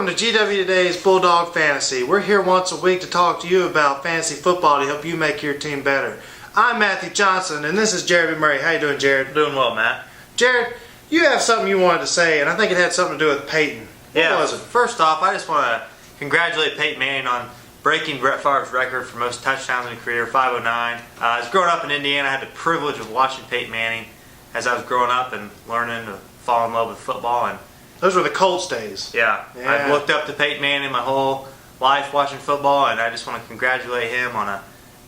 Welcome to GW Today's Bulldog Fantasy. We're here once a week to talk to you about fantasy football to help you make your team better. I'm Matthew Johnson, and this is Jared McMurray. How you doing, Jared? Doing well, Matt. Jared, you have something you wanted to say, and I think it had something to do with Peyton. What was it? First off, I just want to congratulate Peyton Manning on breaking Brett Favre's record for most touchdowns in a career, 509. As growing up in Indiana, I had the privilege of watching Peyton Manning as I was growing up and learning to fall in love with football. And those were the Colts days. Yeah. I've looked up to Peyton Manning my whole life watching football, and I just want to congratulate him on a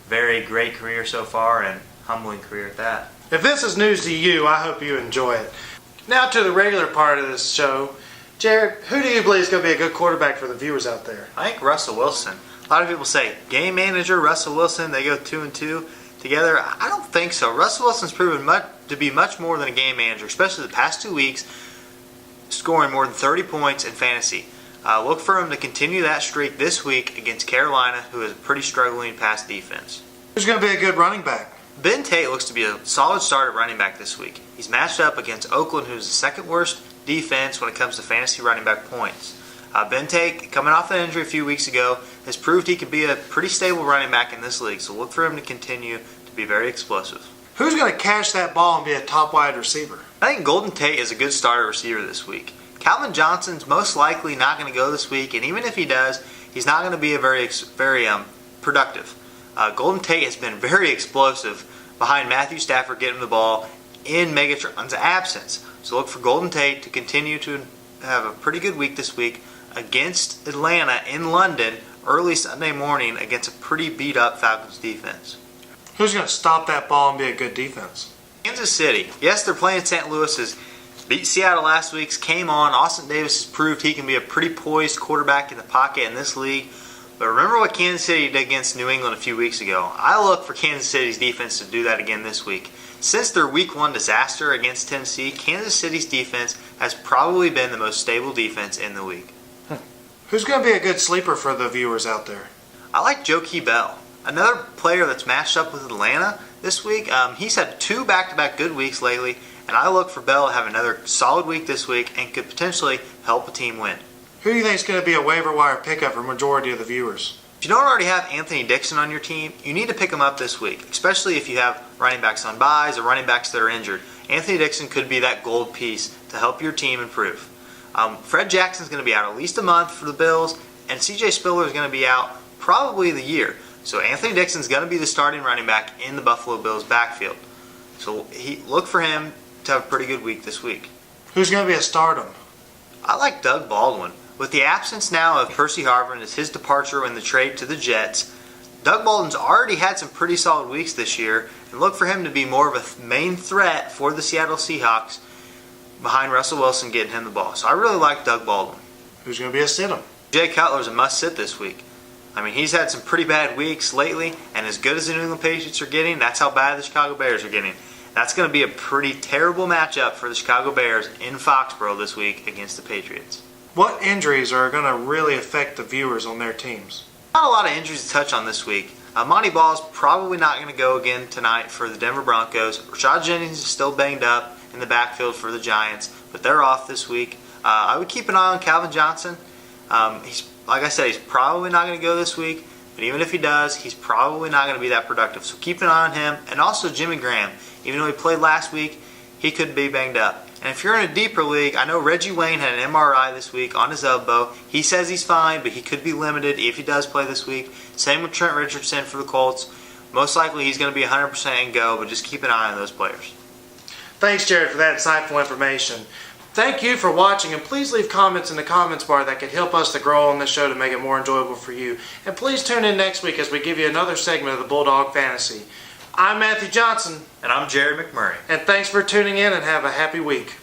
very great career so far and humbling career at that. If this is news to you, I hope you enjoy it. Now to the regular part of this show. Jared, who do you believe is going to be a good quarterback for the viewers out there? I think Russell Wilson. A lot of people say game manager, Russell Wilson, they go 2 and 2 together. I don't think so. Russell Wilson's proven to be much more than a game manager, especially the past 2 weeks, scoring more than 30 points in fantasy. Look for him to continue that streak this week against Carolina, who is a pretty struggling pass defense. Who's going to be a good running back? Ben Tate looks to be a solid start at running back this week. He's matched up against Oakland, who's the second worst defense when it comes to fantasy running back points. Ben Tate, coming off an injury a few weeks ago, has proved he could be a pretty stable running back in this league, so look for him to continue to be very explosive. Who's going to catch that ball and be a top wide receiver? I think Golden Tate is a good starter receiver this week. Calvin Johnson's most likely not going to go this week, and even if he does, he's not going to be a very productive. Golden Tate has been very explosive behind Matthew Stafford getting the ball in Megatron's absence. So look for Golden Tate to continue to have a pretty good week this week against Atlanta in London early Sunday morning against a pretty beat-up Falcons defense. Who's going to stop that ball and be a good defense? Kansas City. Yes, they're playing St. Louis. Beat Seattle last week, came on. Austin Davis has proved he can be a pretty poised quarterback in the pocket in this league. But remember what Kansas City did against New England a few weeks ago. I look for Kansas City's defense to do that again this week. Since their Week 1 disaster against Tennessee, Kansas City's defense has probably been the most stable defense in the league. Who's going to be a good sleeper for the viewers out there? I like Joakim Bell. Another player that's matched up with Atlanta this week. He's had 2 back-to-back good weeks lately, and I look for Bell to have another solid week this week and could potentially help a team win. Who do you think is going to be a waiver wire pickup for majority of the viewers? If you don't already have Anthony Dixon on your team, you need to pick him up this week, especially if you have running backs on buys or running backs that are injured. Anthony Dixon could be that gold piece to help your team improve. Fred Jackson's going to be out at least a month for the Bills, and C.J. Spiller is going to be out probably the year. So Anthony Dixon's going to be the starting running back in the Buffalo Bills backfield. So look for him to have a pretty good week this week. Who's going to be a stardom? I like Doug Baldwin. With the absence now of Percy Harvin as his departure in the trade to the Jets, Doug Baldwin's already had some pretty solid weeks this year, and look for him to be more of a main threat for the Seattle Seahawks behind Russell Wilson getting him the ball. So I really like Doug Baldwin. Who's going to be a sit-em? Jay Cutler's a must-sit this week. I mean, he's had some pretty bad weeks lately, and as good as the New England Patriots are getting, that's how bad the Chicago Bears are getting. That's going to be a pretty terrible matchup for the Chicago Bears in Foxborough this week against the Patriots. What injuries are going to really affect the viewers on their teams? Not a lot of injuries to touch on this week. Monty Ball's probably not going to go again tonight for the Denver Broncos. Rashad Jennings is still banged up in the backfield for the Giants, but they're off this week. I would keep an eye on Calvin Johnson. Like I said, he's probably not going to go this week, but even if he does, he's probably not going to be that productive. So keep an eye on him. And also Jimmy Graham. Even though he played last week, he could be banged up. And if you're in a deeper league, I know Reggie Wayne had an MRI this week on his elbow. He says he's fine, but he could be limited if he does play this week. Same with Trent Richardson for the Colts. Most likely he's going to be 100% and go, but just keep an eye on those players. Thanks, Jared, for that insightful information. Thank you for watching, and please leave comments in the comments bar that could help us to grow on this show to make it more enjoyable for you. And please tune in next week as we give you another segment of the Bulldog Fantasy. I'm Matthew Johnson. And I'm Jared McMurray. And thanks for tuning in, and have a happy week.